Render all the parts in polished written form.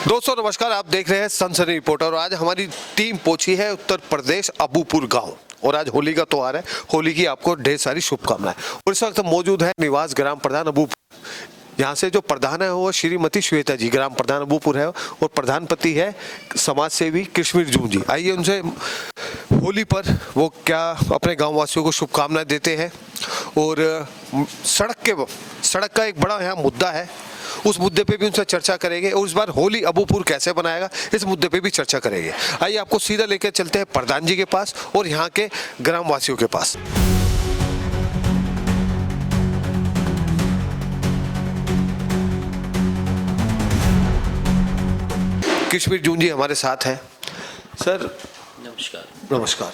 दोस्तों नमस्कार, आप देख रहे हैं सनसनी रिपोर्टर और आज हमारी टीम पहुंची है उत्तर प्रदेश अबूपुर गांव और आज होली का त्योहार है। होली की आपको ढेर सारी शुभकामनाएं। और इस वक्त मौजूद है निवास ग्राम प्रधान अबूपुर। यहाँ से जो प्रधान है वो श्रीमती श्वेता जी ग्राम प्रधान अबूपुर है और प्रधानपति है समाज सेवी कश्मीर जून जी। आइए उनसे होली पर वो क्या अपने गाँव वासियों को शुभकामनाएं देते हैं। और सड़क का एक बड़ा यहाँ मुद्दा है, उस मुद्दे पे भी उनसे चर्चा करेंगे और इस बार होली अबूपुर कैसे बनाएगा इस मुद्दे पे भी चर्चा करेंगे। आइए आपको सीधा लेकर चलते हैं प्रधान जी के पास और यहाँ के ग्रामवासियों के पास। कश्मीर जून जी हमारे साथ हैं। सर नमस्कार। नमस्कार।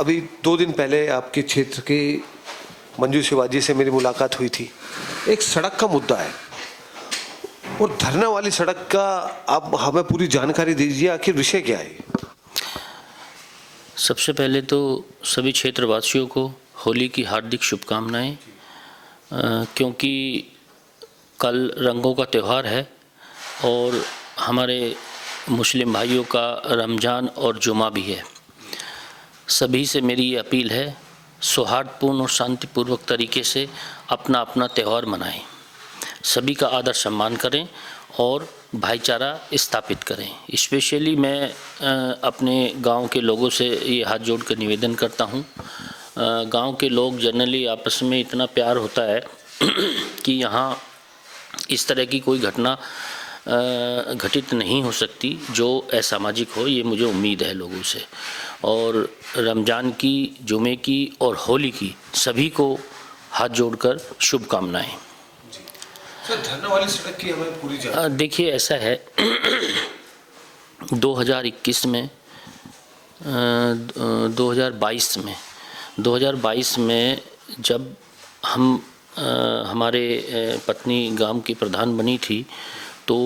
अभी 2 दिन पहले आपके क्षेत्र की मंजू शिवाजी से मेरी मुलाकात हुई थी। एक सड़क का मुद्दा है और धरना वाली सड़क का आप हमें पूरी जानकारी दीजिए, आखिर विषय क्या है। सबसे पहले तो सभी क्षेत्रवासियों को होली की हार्दिक शुभकामनाएं, क्योंकि कल रंगों का त्यौहार है और हमारे मुस्लिम भाइयों का रमज़ान और जुमा भी है। सभी से मेरी ये अपील है, सौहार्दपूर्ण और शांतिपूर्वक तरीके से अपना अपना त्यौहार मनाएं, सभी का आदर सम्मान करें और भाईचारा स्थापित करें। स्पेशली मैं अपने गांव के लोगों से ये हाथ जोड़ कर निवेदन करता हूं। गांव के लोग जनरली आपस में इतना प्यार होता है कि यहाँ इस तरह की कोई घटना घटित नहीं हो सकती जो असामाजिक हो, ये मुझे उम्मीद है लोगों से। और रमज़ान की, जुमे की और होली की सभी को हाथ जोड़कर शुभकामनाएं। धरना वाली सड़क की हमें पूरी जानकारी। देखिए ऐसा है 2021 में 2022 में जब हम हमारे पत्नी गांव की प्रधान बनी थी तो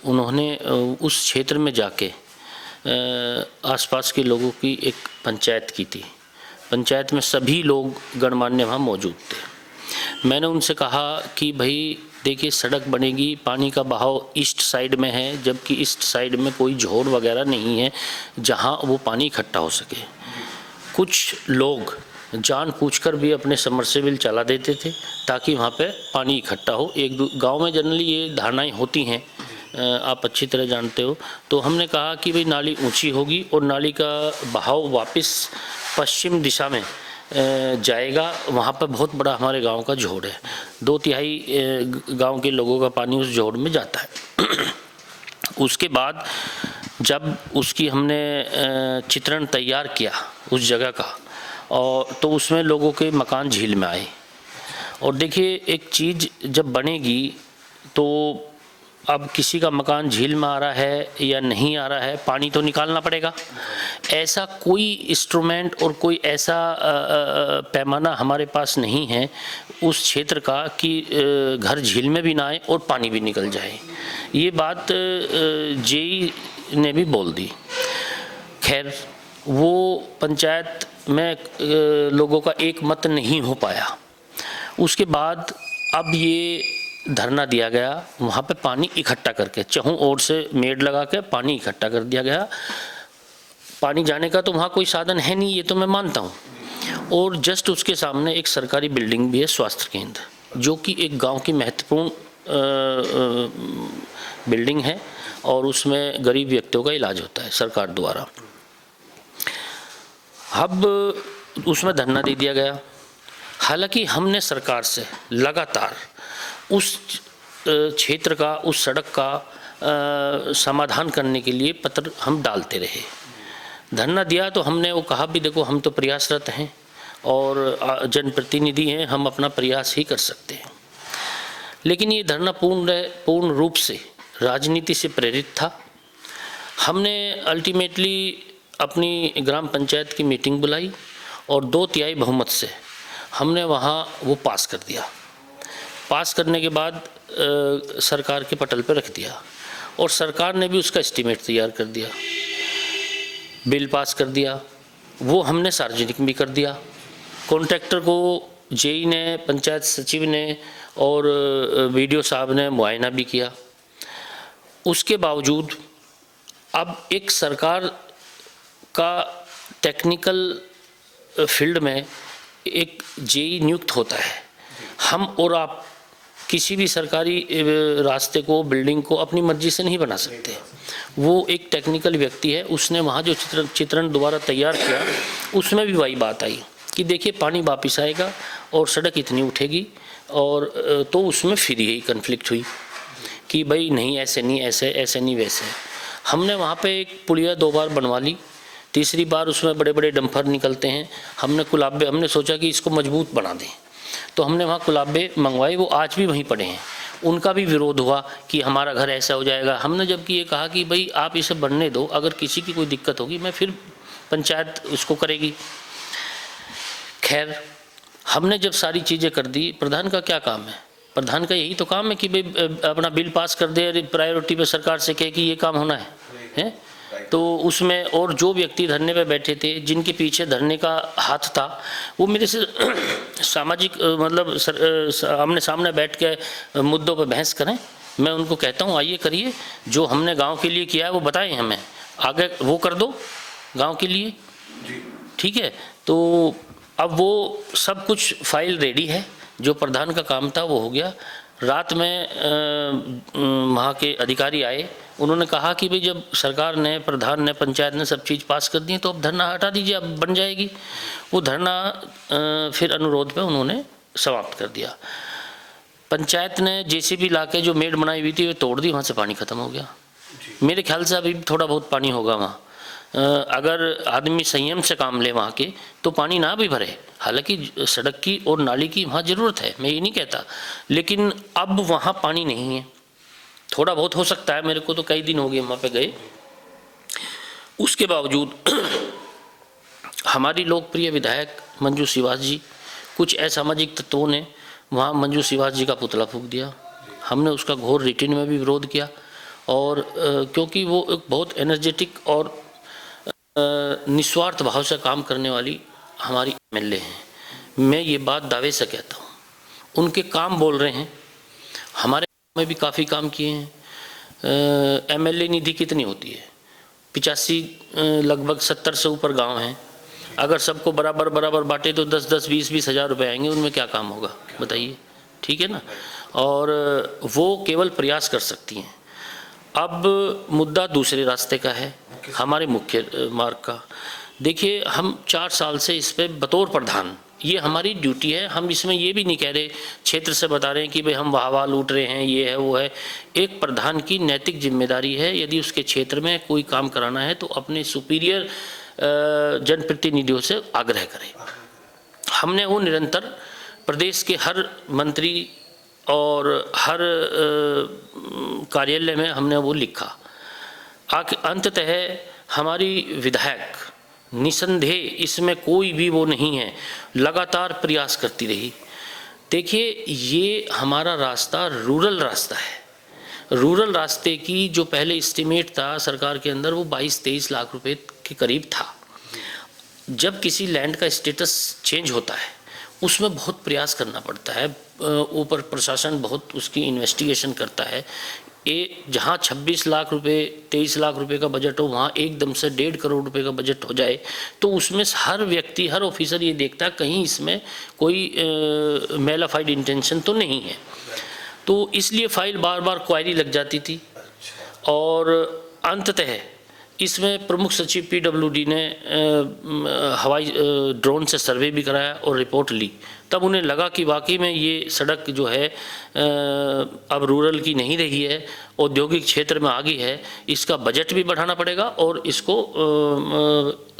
उन्होंने उस क्षेत्र में जाके आसपास के लोगों की एक पंचायत की थी। पंचायत में सभी लोग गणमान्य वहाँ मौजूद थे। मैंने उनसे कहा कि भाई देखिए, सड़क बनेगी, पानी का बहाव ईस्ट साइड में है, जबकि ईस्ट साइड में कोई झोड़ वगैरह नहीं है जहां वो पानी इकट्ठा हो सके। कुछ लोग जानबूझकर भी अपने सबमर्सिबल चला देते थे ताकि वहां पे पानी इकट्ठा हो। एक गांव में जनरली ये धारणाएं होती हैं, आप अच्छी तरह जानते हो। तो हमने कहा कि भाई नाली ऊंची होगी और नाली का बहाव वापस पश्चिम दिशा में जाएगा। वहाँ पर बहुत बड़ा हमारे गांव का झोड़ है, 2/3 गांव के लोगों का पानी उस झोड़ में जाता है। उसके बाद जब उसकी हमने चित्रण तैयार किया उस जगह का, और तो उसमें लोगों के मकान झील में आए। और देखिए, एक चीज़ जब बनेगी तो अब किसी का मकान झील में आ रहा है या नहीं आ रहा है, पानी तो निकालना पड़ेगा। ऐसा कोई इंस्ट्रूमेंट और कोई ऐसा पैमाना हमारे पास नहीं है उस क्षेत्र का कि घर झील में भी ना आए और पानी भी निकल जाए। ये बात जेई ने भी बोल दी। खैर, वो पंचायत में लोगों का एक मत नहीं हो पाया। उसके बाद अब ये धरना दिया गया, वहाँ पे पानी इकट्ठा करके चहुं ओर से मेड लगा के पानी इकट्ठा कर दिया गया। पानी जाने का तो वहाँ कोई साधन है नहीं, ये तो मैं मानता हूँ। और जस्ट उसके सामने एक सरकारी बिल्डिंग भी है, स्वास्थ्य केंद्र, जो कि एक गांव की महत्वपूर्ण बिल्डिंग है और उसमें गरीब व्यक्तियों का इलाज होता है सरकार द्वारा। अब उसमें धरना दे दिया गया। हालांकि हमने सरकार से लगातार उस क्षेत्र का, उस सड़क का समाधान करने के लिए पत्र हम डालते रहे। धरना दिया तो हमने वो कहा भी देखो, हम तो प्रयासरत हैं और जनप्रतिनिधि हैं, हम अपना प्रयास ही कर सकते हैं। लेकिन ये धरना पूर्ण रूप से राजनीति से प्रेरित था। हमने अल्टीमेटली अपनी ग्राम पंचायत की मीटिंग बुलाई और 2/3 बहुमत से हमने वहाँ वो पास कर दिया। पास करने के बाद सरकार के पटल पर रख दिया और सरकार ने भी उसका एस्टीमेट तैयार कर दिया, बिल पास कर दिया। वो हमने सार्वजनिक भी कर दिया। कॉन्ट्रैक्टर को जेई ने, पंचायत सचिव ने और वीडियो साहब ने मुआयना भी किया। उसके बावजूद अब एक सरकार का टेक्निकल फील्ड में एक जेई नियुक्त होता है। हम और आप किसी भी सरकारी रास्ते को, बिल्डिंग को अपनी मर्जी से नहीं बना सकते। वो एक टेक्निकल व्यक्ति है, उसने वहाँ जो चित्रण दोबारा तैयार किया उसमें भी वही बात आई कि देखिए पानी वापस आएगा और सड़क इतनी उठेगी, और तो उसमें फिर यही कन्फ्लिक्ट हुई कि भाई नहीं ऐसे नहीं, ऐसे नहीं वैसे। हमने वहाँ पे एक पुलिया 2 बार बनवा ली, तीसरी बार उसमें बड़े बड़े डंपर निकलते हैं। हमने सोचा कि इसको मजबूत बना दें, तो हमने वहाँ कुलाबे मंगवाए, वो आज भी वहीं पड़े हैं। उनका भी विरोध हुआ कि हमारा घर ऐसा हो जाएगा। हमने जबकि ये कहा कि भाई आप इसे बनने दो, अगर किसी की कोई दिक्कत होगी मैं फिर पंचायत उसको करेगी। खैर, हमने जब सारी चीज़ें कर दी, प्रधान का क्या काम है? प्रधान का यही तो काम है कि भाई अपना बिल पास कर दे, प्रायोरिटी पे सरकार से कहे कि ये काम होना है? तो उसमें और जो व्यक्ति धरने पे बैठे थे, जिनके पीछे धरने का हाथ था, वो मेरे से सामाजिक मतलब आमने सामने बैठ के मुद्दों पे बहस करें। मैं उनको कहता हूँ आइए करिए, जो हमने गांव के लिए किया है वो बताएं हमें, आगे वो कर दो गांव के लिए, ठीक है। तो अब वो सब कुछ फाइल रेडी है, जो प्रधान का काम था वो हो गया। रात में वहाँ के अधिकारी आए, उन्होंने कहा कि भाई जब सरकार ने, प्रधान ने, पंचायत ने सब चीज़ पास कर दी तो अब धरना हटा दीजिए, अब बन जाएगी। वो धरना फिर अनुरोध पे उन्होंने समाप्त कर दिया। पंचायत ने जेसीबी लाके जो मेड बनाई हुई थी वो तोड़ दी, वहाँ से पानी ख़त्म हो गया। मेरे ख्याल से अभी थोड़ा बहुत पानी होगा वहाँ। अगर आदमी संयम से काम ले वहाँ के, तो पानी ना भी भरे। हालांकि सड़क की और नाली की वहाँ ज़रूरत है, मैं ये नहीं कहता, लेकिन अब वहाँ पानी नहीं है। थोड़ा बहुत हो सकता है, मेरे को तो कई दिन हो गए वहाँ पे गए। उसके बावजूद हमारी लोकप्रिय विधायक मंजू सिवास जी, कुछ असामाजिक तत्वों ने वहाँ मंजू सिवास जी का पुतला फूंक दिया। हमने उसका घोर रिटिन में भी विरोध किया, और क्योंकि वो एक बहुत एनर्जेटिक और निस्वार्थ भाव से काम करने वाली हमारी एमएलए हैं। मैं ये बात दावे से कहता हूँ, उनके काम बोल रहे हैं। हमारे में भी काफ़ी काम किए हैं। एमएलए निधि कितनी होती है? 85 लगभग 70 से ऊपर गांव हैं। अगर सबको बराबर बराबर बांटे तो 10-10, 20-20 हज़ार रुपये आएंगे, उनमें क्या काम होगा बताइए, ठीक है ना। और वो केवल प्रयास कर सकती हैं। अब मुद्दा दूसरे रास्ते का है, हमारे मुख्य मार्ग का। देखिए, हम 4 साल से इस पे बतौर प्रधान, ये हमारी ड्यूटी है। हम इसमें ये भी नहीं कह रहे, क्षेत्र से बता रहे हैं कि भाई हम वाह लूट रहे हैं, ये है वो है। एक प्रधान की नैतिक जिम्मेदारी है, यदि उसके क्षेत्र में कोई काम कराना है तो अपने सुपीरियर जनप्रतिनिधियों से आग्रह करें। हमने वो निरंतर प्रदेश के हर मंत्री और हर कार्यालय में हमने वो लिखा। अंततः हमारी विधायक निसंदेह, इसमें कोई भी वो नहीं है, लगातार प्रयास करती रही। देखिए, ये हमारा रास्ता रूरल रास्ता है। रूरल रास्ते की जो पहले एस्टिमेट था सरकार के अंदर, वो 22-23 लाख रुपए के करीब था। जब किसी लैंड का स्टेटस चेंज होता है, उसमें बहुत प्रयास करना पड़ता है, ऊपर प्रशासन बहुत उसकी इन्वेस्टिगेशन करता है। जहाँ 26 लाख रुपए, 23 लाख रुपए का बजट हो, वहाँ एकदम से 1.5 करोड़ रुपए का बजट हो जाए, तो उसमें हर व्यक्ति, हर ऑफिसर ये देखता है कहीं इसमें कोई मेलाफाइड इंटेंशन तो नहीं है। तो इसलिए फाइल बार बार क्वायरी लग जाती थी, और अंततः इसमें प्रमुख सचिव पीडब्ल्यूडी ने हवाई ड्रोन से सर्वे भी कराया और रिपोर्ट ली। तब उन्हें लगा कि वाकई में ये सड़क जो है अब रूरल की नहीं रही है, औद्योगिक क्षेत्र में आ गई है। इसका बजट भी बढ़ाना पड़ेगा और इसको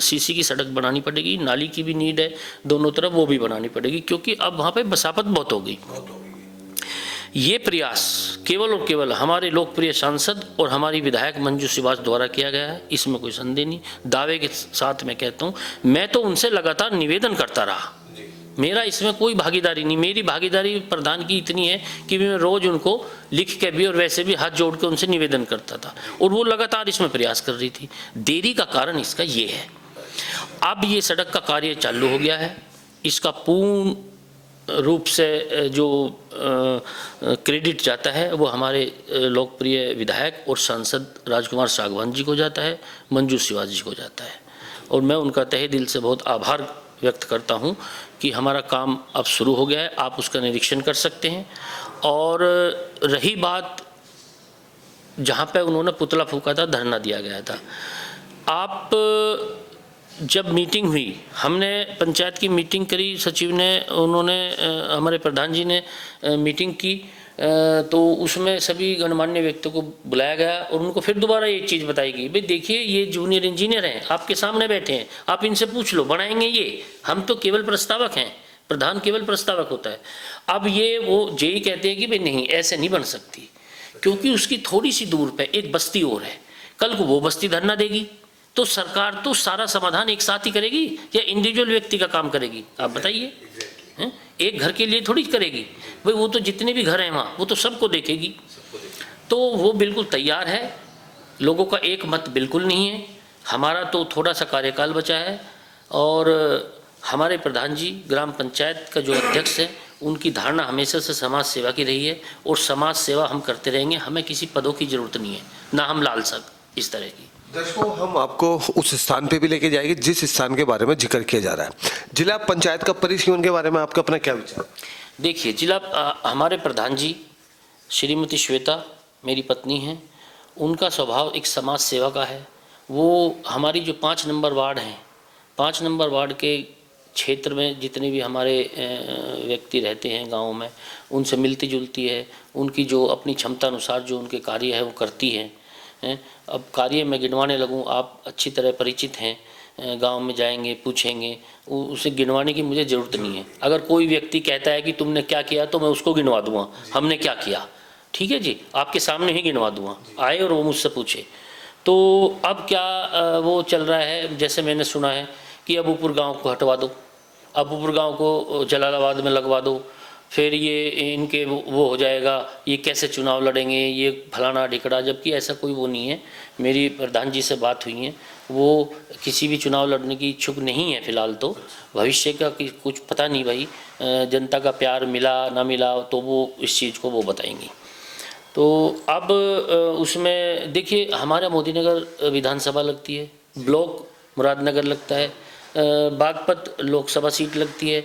सीसी की सड़क बनानी पड़ेगी, नाली की भी नीड है दोनों तरफ, वो भी बनानी पड़ेगी, क्योंकि अब वहाँ पे बसापत बहुत हो गई। ये प्रयास केवल और केवल हमारे लोकप्रिय सांसद और हमारी विधायक मंजू सिवास द्वारा किया गया है, इसमें कोई संदेह नहीं। दावे के साथ मैं कहता हूँ, मैं तो उनसे लगातार निवेदन करता रहा, मेरा इसमें कोई भागीदारी नहीं। मेरी भागीदारी प्रधान की इतनी है कि मैं रोज़ उनको लिख के भी और वैसे भी हाथ जोड़ के उनसे निवेदन करता था, और वो लगातार इसमें प्रयास कर रही थी। देरी का कारण इसका ये है, अब ये सड़क का कार्य चालू हो गया है, इसका पूर्ण रूप से जो क्रेडिट जाता है वो हमारे लोकप्रिय विधायक और सांसद राजकुमार सागवान जी को जाता है, मंजू शिवाजी जी को जाता है। और मैं उनका तहे दिल से बहुत आभार व्यक्त करता हूं कि हमारा काम अब शुरू हो गया है, आप उसका निरीक्षण कर सकते हैं। और रही बात जहां पे उन्होंने पुतला फूंका था, धरना दिया गया था, आप जब मीटिंग हुई, हमने पंचायत की मीटिंग करी, सचिव ने, उन्होंने, हमारे प्रधान जी ने मीटिंग की, तो उसमें सभी गणमान्य व्यक्तियों को बुलाया गया और उनको फिर दोबारा एक चीज़ बताई गई, भाई देखिए ये जूनियर इंजीनियर हैं, आपके सामने बैठे हैं, आप इनसे पूछ लो, बनाएंगे ये, हम तो केवल प्रस्तावक हैं, प्रधान केवल प्रस्तावक होता है। अब ये वो जेई कहते हैं कि भाई नहीं, ऐसे नहीं बन सकती, क्योंकि उसकी थोड़ी सी दूर पे एक बस्ती और है, कल को वो बस्ती धरना देगी तो सरकार तो सारा समाधान एक साथ ही करेगी या इंडिविजुअल व्यक्ति का काम करेगी? आप बताइए। एक घर के लिए थोड़ी करेगी भाई, वो तो जितने भी घर हैं वहाँ वो तो सबको देखेगी। तो वो बिल्कुल तैयार है, लोगों का एक मत बिल्कुल नहीं है, हमारा तो थोड़ा सा कार्यकाल बचा है। और हमारे प्रधान जी ग्राम पंचायत का जो अध्यक्ष है, उनकी धारणा हमेशा से समाज सेवा की रही है और समाज सेवा हम करते रहेंगे, हमें किसी पदों की जरूरत नहीं है, ना हम लालसा इस तरह की। दर्शकों, हम आपको उस स्थान पे भी लेके जाएंगे जिस स्थान के बारे में जिक्र किया जा रहा है। जिला पंचायत का परिसीमन के बारे में आपका अपना क्या विचार? देखिए, जिला हमारे प्रधान जी श्रीमती श्वेता मेरी पत्नी हैं, उनका स्वभाव एक समाज सेवा का है। वो हमारी जो 5 नंबर वार्ड हैं, 5 नंबर वार्ड के क्षेत्र में जितने भी हमारे व्यक्ति रहते हैं गाँव में, उनसे मिलती जुलती है, उनकी जो अपनी क्षमता अनुसार जो उनके कार्य है वो करती हैं। अब कार्य में गिनवाने लगूं, आप अच्छी तरह परिचित हैं, गांव में जाएंगे पूछेंगे, उसे गिनवाने की मुझे ज़रूरत नहीं है। अगर कोई व्यक्ति कहता है कि तुमने क्या किया तो मैं उसको गिनवा दूंगा, हमने क्या किया, ठीक है जी, आपके सामने ही गिनवा दूंगा, आए और वो मुझसे पूछे। तो अब क्या वो चल रहा है, जैसे मैंने सुना है कि अबूपुर गाँव को हटवा दो, अबूपुर गाँव को जलालाबाद में लगवा दो, फिर ये इनके वो हो जाएगा, ये कैसे चुनाव लड़ेंगे, ये फलाना ढिकड़ा, जबकि ऐसा कोई वो नहीं है। मेरी प्रधान जी से बात हुई है, वो किसी भी चुनाव लड़ने की इच्छुक नहीं है फ़िलहाल। तो भविष्य का कुछ पता नहीं भाई, जनता का प्यार मिला ना मिला तो वो इस चीज़ को वो बताएंगी। तो अब उसमें देखिए, हमारा मोदीनगर विधानसभा लगती है, ब्लॉक मुरादनगर लगता है, बागपत लोकसभा सीट लगती है,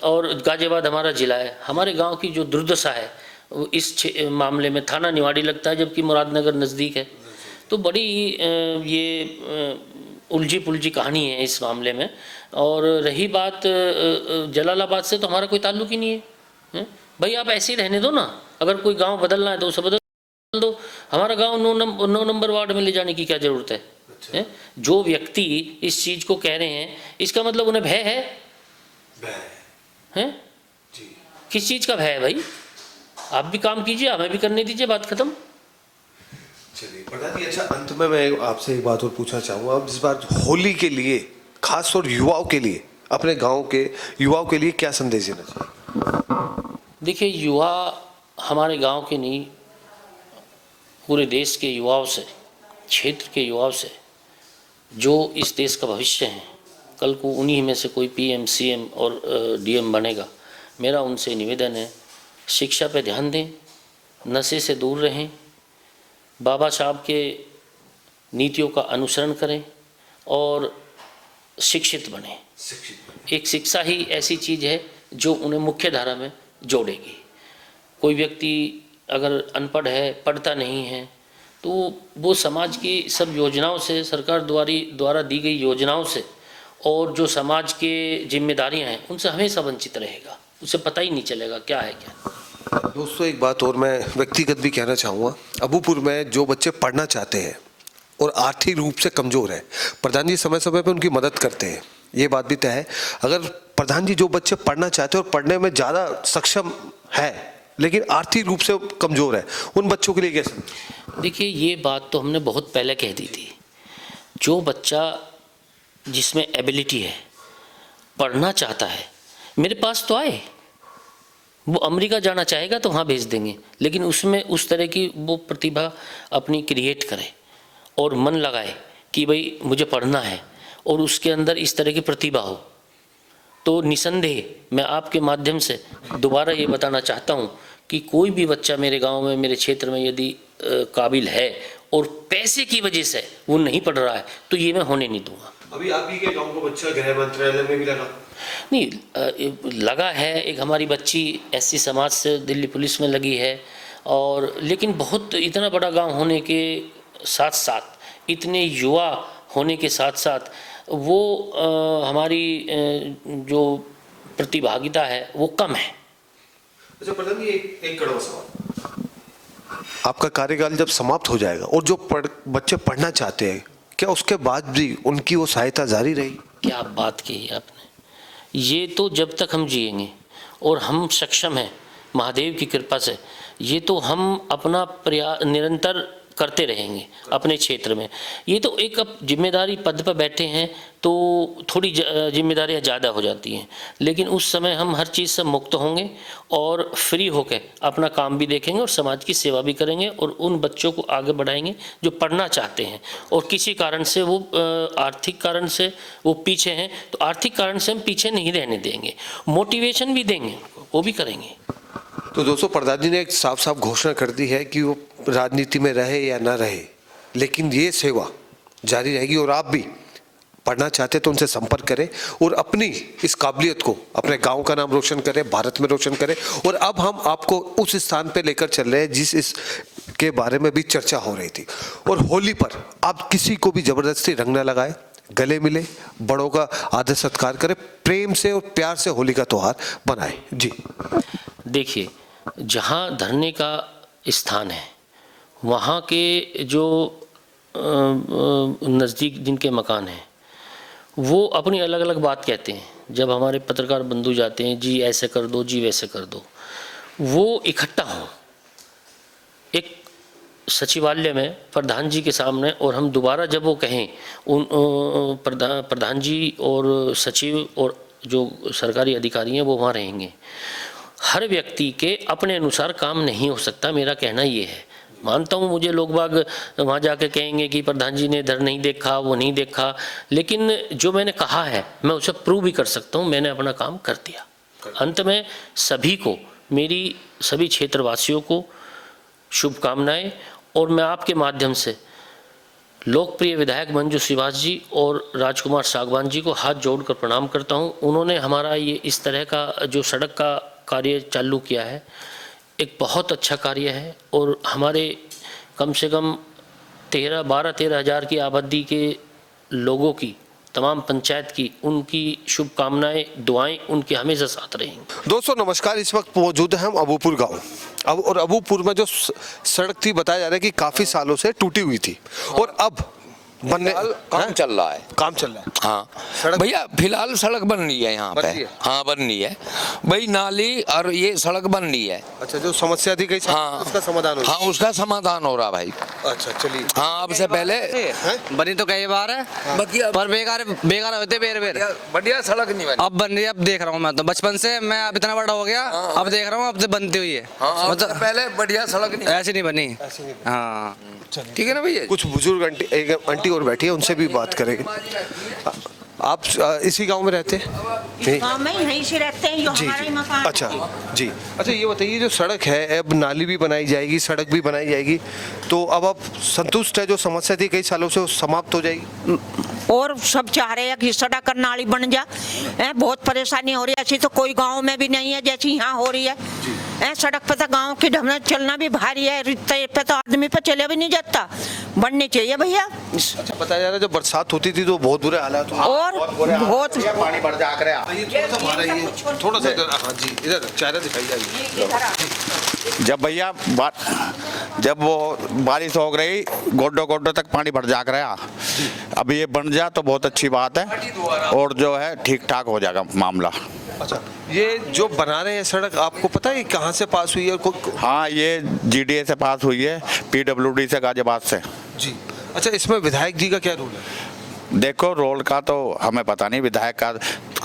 और गाजियाबाद हमारा ज़िला है। हमारे गांव की जो दुर्दशा है वो इस मामले में थाना निवाड़ी लगता है, जबकि मुरादनगर नज़दीक है। तो बड़ी ये उलझी पुलझी कहानी है इस मामले में। और रही बात जलालाबाद से, तो हमारा कोई ताल्लुक ही नहीं है, भाई आप ऐसे ही रहने दो ना, अगर कोई गांव बदलना है तो उसे बदल दो, हमारा गांव 9 नंबर वार्ड में ले जाने की क्या ज़रूरत है? जो व्यक्ति इस चीज को कह रहे हैं, इसका मतलब उन्हें भय है? किस चीज का भय है भाई? आप भी काम कीजिए, हमें भी करने दीजिए, बात खत्म। चलिए प्रधान जी, अच्छा अंत में मैं आपसे एक बात और पूछना चाहूँगा। अब इस बार होली के लिए खास तौर युवाओं के लिए, अपने गांव के युवाओं के लिए क्या संदेश देना चाहिए? देखिए, युवा हमारे गांव के नहीं, पूरे देश के युवाओं से, क्षेत्र के युवाओं से, जो इस देश का भविष्य है, कल को उन्हीं में से कोई PM CM और DM बनेगा। मेरा उनसे निवेदन है, शिक्षा पे ध्यान दें, नशे से दूर रहें, बाबा साहब के नीतियों का अनुसरण करें और शिक्षित बने। एक शिक्षा ही ऐसी चीज़ है जो उन्हें मुख्य धारा में जोड़ेगी। कोई व्यक्ति अगर अनपढ़ है, पढ़ता नहीं है, तो वो समाज की सब योजनाओं से, सरकार द्वारा दी गई योजनाओं से और जो समाज के जिम्मेदारियां हैं उनसे हमेशा वंचित रहेगा, उसे पता ही नहीं चलेगा क्या है क्या। दोस्तों, एक बात और मैं व्यक्तिगत भी कहना चाहूँगा। अबूपुर में जो बच्चे पढ़ना चाहते हैं और आर्थिक रूप से कमज़ोर है, प्रधान जी समय समय पर उनकी मदद करते हैं, ये बात भी तय है। अगर प्रधान जी जो बच्चे पढ़ना चाहते हैं और पढ़ने में ज़्यादा सक्षम है लेकिन आर्थिक रूप से कमज़ोर है, उन बच्चों के लिए कैसे? देखिए, ये बात तो हमने बहुत पहले कह दी थी। जो बच्चा जिसमें एबिलिटी है, पढ़ना चाहता है, मेरे पास तो आए। वो अमेरिका जाना चाहेगा तो वहाँ भेज देंगे, लेकिन उसमें उस तरह की वो प्रतिभा अपनी क्रिएट करे और मन लगाए कि भाई मुझे पढ़ना है, और उसके अंदर इस तरह की प्रतिभा हो, तो निसंदेह मैं आपके माध्यम से दोबारा ये बताना चाहता हूँ कि कोई भी बच्चा मेरे गांव में, मेरे क्षेत्र में यदि काबिल है और पैसे की वजह से वो नहीं पढ़ रहा है तो ये मैं होने नहीं दूंगा। अभी आप ही के गांव का बच्चा गृह मंत्रालय में भी लगा? नहीं, लगा है। एक हमारी बच्ची एससी समाज से दिल्ली पुलिस में लगी है, और लेकिन बहुत इतना बड़ा गांव होने के साथ साथ, इतने युवा होने के साथ साथ वो हमारी जो प्रतिभागिता है वो कम है। अच्छा प्रधान जी, एक कड़वा सवाल, आपका कार्यकाल जब समाप्त हो जाएगा और जो बच्चे पढ़ना चाहते हैं, क्या उसके बाद भी उनकी वो सहायता जारी रहेगी? क्या बात कही आपने, ये तो जब तक हम जिएंगे और हम सक्षम हैं महादेव की कृपा से, ये तो हम अपना प्रयास निरंतर करते रहेंगे अपने क्षेत्र में। ये तो एक अब जिम्मेदारी पद पर बैठे हैं तो थोड़ी जिम्मेदारियां ज़्यादा हो जाती हैं, लेकिन उस समय हम हर चीज़ से मुक्त होंगे और फ्री होकर अपना काम भी देखेंगे और समाज की सेवा भी करेंगे और उन बच्चों को आगे बढ़ाएंगे जो पढ़ना चाहते हैं और किसी कारण से वो आर्थिक कारण से वो पीछे हैं, तो आर्थिक कारण से हम पीछे नहीं रहने देंगे, मोटिवेशन भी देंगे, वो भी करेंगे। तो दोस्तों, प्रधान जी ने एक साफ साफ घोषणा कर दी है कि वो राजनीति में रहे या ना रहे, लेकिन ये सेवा जारी रहेगी और आप भी पढ़ना चाहते तो उनसे संपर्क करें और अपनी इस काबिलियत को अपने गांव का नाम रोशन करें, भारत में रोशन करें। और अब हम आपको उस स्थान पे लेकर चल रहे हैं जिस इस के बारे में भी चर्चा हो रही थी। और होली पर आप किसी को भी जबरदस्ती रंग न लगाए, गले मिले, बड़ों का आदर सत्कार करें, प्रेम से और प्यार से होली का त्योहार बनाए। जी देखिए, जहाँ धरने का स्थान है वहाँ के जो नज़दीक जिनके मकान हैं वो अपनी अलग अलग बात कहते हैं। जब हमारे पत्रकार बंधु जाते हैं, जी ऐसे कर दो, जी वैसे कर दो, वो इकट्ठा हों एक सचिवालय में प्रधान जी के सामने, और हम दोबारा जब वो कहें उन प्रधान जी और सचिव और जो सरकारी अधिकारी हैं वो वहाँ रहेंगे। हर व्यक्ति के अपने अनुसार काम नहीं हो सकता, मेरा कहना ये है। मानता हूँ मुझे लोग बाग वहाँ जाके कहेंगे कि प्रधान जी ने इधर नहीं देखा, वो नहीं देखा, लेकिन जो मैंने कहा है मैं उसे प्रूव भी कर सकता हूँ, मैंने अपना काम कर दिया। अंत में सभी को, मेरी सभी क्षेत्रवासियों को शुभकामनाएं, और मैं आपके माध्यम से लोकप्रिय विधायक मंजू श्रीवास जी और राजकुमार सागवान जी को हाथ जोड़कर प्रणाम करता हूं। उन्होंने हमारा ये इस तरह का जो सड़क का कार्य चालू किया है, एक बहुत अच्छा कार्य है, और हमारे कम से कम 12-13 हज़ार की आबादी के लोगों की, तमाम पंचायत की, उनकी शुभकामनाएं, दुआएं उनके हमेशा साथ रहेंगी। दोस्तों नमस्कार, इस वक्त मौजूद हैं हम अबूपुर गांव। और अबूपुर में जो सड़क थी, बताया जा रहा है कि काफी सालों से टूटी हुई थी और अब बनने काम चल रहा है। काम चल रहा है। हाँ भैया, फिलहाल सड़क बन रही है यहाँ पे। हाँ बन रही है भाई, नाली और ये सड़क बन रही है। अच्छा, जो समस्या थी कहीं हाँ, उसका समाधान हो? हाँ उसका समाधान हो रहा भाई। अच्छा चलिए। हाँ, अब से पहले बनी तो कई बार है, पर बेकार बेकार होते बेर बढ़िया सड़क नहीं बनी। अब बन रही है, अब देख रहा हूँ मैं तो बचपन से, मैं अब इतना बड़ा हो गया, अब देख रहा हूँ अब तो बनती हुई है। मतलब पहले बढ़िया सड़क नहीं, ऐसी नहीं बनी। हाँ ठीक है ना भैया। कुछ बुजुर्ग आंटी और बैठी है, उनसे भी बात करेंगे। आप इसी गांव में रहते हैं? गांव में यहीं से रहते हैं, जो हमारा ही मकान। अच्छा जी। अच्छा ये बताइए, जो सड़क है अब नाली भी बनाई जाएगी, सड़क भी बनाई जाएगी, तो अब आप संतुष्ट है? जो समस्या थी कई सालों से वो समाप्त हो जाएगी? और सब चाह रहे हैं कि सड़क और नाली बन जा। बहुत परेशानी हो रही है, ऐसी तो कोई गांव में भी नहीं है जैसी यहाँ हो रही है। सड़क पे तो गांव के ढंग चलना भी भारी है, रिश्ते पे तो आदमी पे चले भी नहीं जाता। बननी चाहिए भैया। अच्छा, बताया जा रहा है जब बरसात होती थी तो बहुत बुरे हालात होते, और बहुत पानी भर जा कर थोड़ा सा इधर। हाँ जी, इधर चेहरा दिखाई जाएगी। जब भैया जब वो बारिश हो गई, गोड्डो गोड्डो तक पानी भर जा रहा, अब ये बन जा तो बहुत अच्छी बात है, और जो है ठीक ठाक हो जाएगा मामला। अच्छा, ये जो बना रहे हैं सड़क, आपको पता है कहाँ से पास हुई है? हाँ, ये जीडीए से पास हुई है, पीडब्ल्यूडी से, गाजियाबाद से जी। अच्छा, इसमें विधायक जी का क्या रोल है? देखो, रोल का तो हमें पता नहीं, विधायक का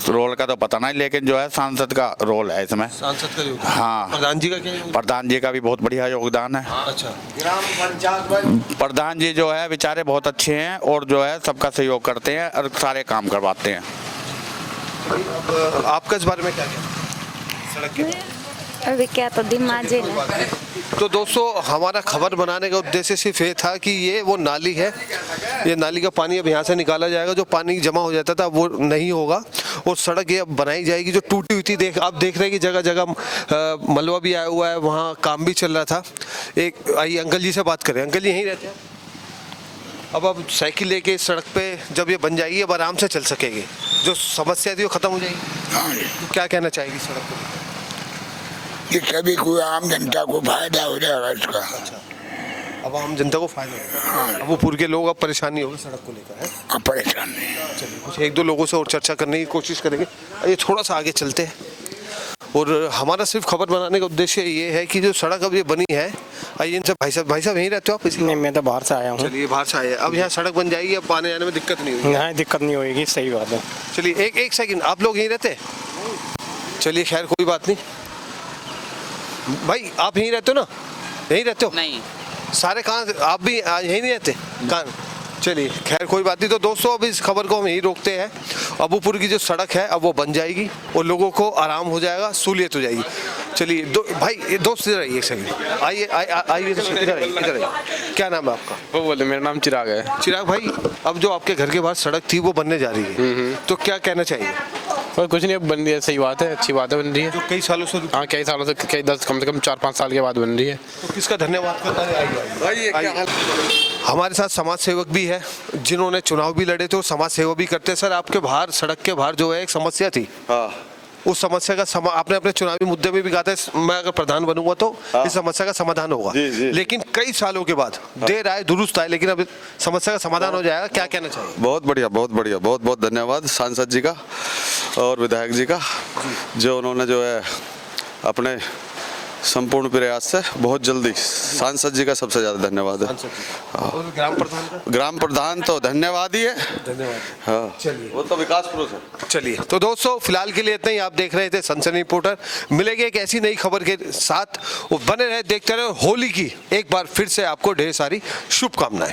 रोल का तो पता नहीं, लेकिन जो है सांसद का रोल है इसमें। सांसद का रोल? हाँ। प्रधान जी का क्या रोल? प्रधान जी का भी बहुत बढ़िया योगदान है। अच्छा, ग्राम पंचायत प्रधान जी जो है बेचारे बहुत अच्छे हैं, और जो है सबका सहयोग करते हैं और सारे काम करवाते हैं। अब आपका इस बारे में क्या कहना सड़क के बारे में? अभी क्या तो दिमाग ही ना। तो दोस्तों हमारा खबर बनाने का उद्देश्य सिर्फ ये था कि ये वो नाली है, ये नाली का पानी अब यहाँ से निकाला जाएगा, जो पानी जमा हो जाता था वो नहीं होगा और सड़क ये अब बनाई जाएगी जो टूटी हुई थी। आप देख रहे हैं कि जगह जगह मलबा भी आया हुआ है, वहाँ काम भी चल रहा था। एक आइए अंकल जी से बात करें। अंकल जी यहीं रहते हैं? अब साइकिल लेके इस सड़क पे जब ये बन जाएगी अब आराम से चल सकेंगे, जो समस्या थी वो खत्म हो जाएगी। हाँ जी, तो क्या कहना चाहेगी सड़क पर? कि सभी को आम जनता को फायदा हो जाएगा इसका। अब आम जनता को फायदा होगा, अबूपुर के लोग अब परेशानी होगी सड़क को लेकर है। अब परेशान नहीं। चलिए कुछ एक दो लोगों से और चर्चा करने की कोशिश करेंगे। ये थोड़ा सा आगे चलते हैं और हमारा सिर्फ खबर बनाने का उद्देश्य ये है कि जो सड़क अब ये बनी है, आइए इनसे भाई साहब यहीं रहते हो आप? इसी नहीं, मैं तो बाहर से आया हूँ। चलिए बाहर से आए हैं। अब यहाँ सड़क बन जाएगी, अब आने जाने में दिक्कत नहीं होगी। यहाँ दिक्कत नहीं होगी, सही बात है। चलिए एक सेकंड, आप लोग यहीं रहते हैं? चलिए खैर कोई बात नहीं। भाई आप यहीं रहते हो ना? यहीं रहते हो? नहीं, सारे कहाँ, आप भी यहीं नहीं रहते? कहाँ? चलिए खैर कोई बात नहीं। तो दोस्तों अब इस खबर को हम यहीं रोकते हैं। अबूपुर की जो सड़क है अब वो बन जाएगी और लोगों को आराम हो जाएगा, सहूलियत हो जाएगी। चलिए भाई दोस्त इधर आइए एक सेकंड, आइए इधर आइए। क्या नाम है आपका? वो बोले मेरा नाम चिराग है। चिराग भाई, अब जो आपके घर के बाहर सड़क थी वो बनने जा रही है, तो क्या कहना चाहिए? और कुछ नहीं, अब बन रही है, सही बात है, अच्छी बात है, बन रही है। जो कई सालों से हाँ, कई सालों से, कई 10 कम से कम 4-5 साल के बाद बन रही है। तो किसका धन्यवाद करना है? आइए। हमारे साथ समाज सेवक भी है जिन्होंने चुनाव भी लड़े थे और समाज सेवा भी करते हैं। सर आपके बाहर, सड़क के बाहर जो है एक समस्या थी, उस समस्या का आपने अपने चुनावी मुद्दे में भी कहा था मैं अगर प्रधान बनूंगा तो इस समस्या का समाधान होगा। लेकिन कई सालों के बाद देर आए दुरुस्त आए, लेकिन अब समस्या का समाधान हो जाएगा। क्या कहना चाहिए? बहुत बढ़िया, बहुत बढ़िया, बहुत बहुत धन्यवाद सांसद जी का और विधायक जी का, जो उन्होंने जो है अपने संपूर्ण प्रयास से बहुत जल्दी, सांसद जी का सबसे ज्यादा धन्यवाद है। और ग्राम प्रधान तो धन्यवाद ही है। धन्यवाद। हाँ, चलिए वो तो विकास पुरुष है। चलिए तो दोस्तों फिलहाल के लिए इतना ही। आप देख रहे थे सनसनी रिपोर्टर। मिलेंगे एक ऐसी नई खबर के साथ, वो बने रहे, देखते रहे। होली की एक बार फिर से आपको ढेर सारी शुभकामनाएं।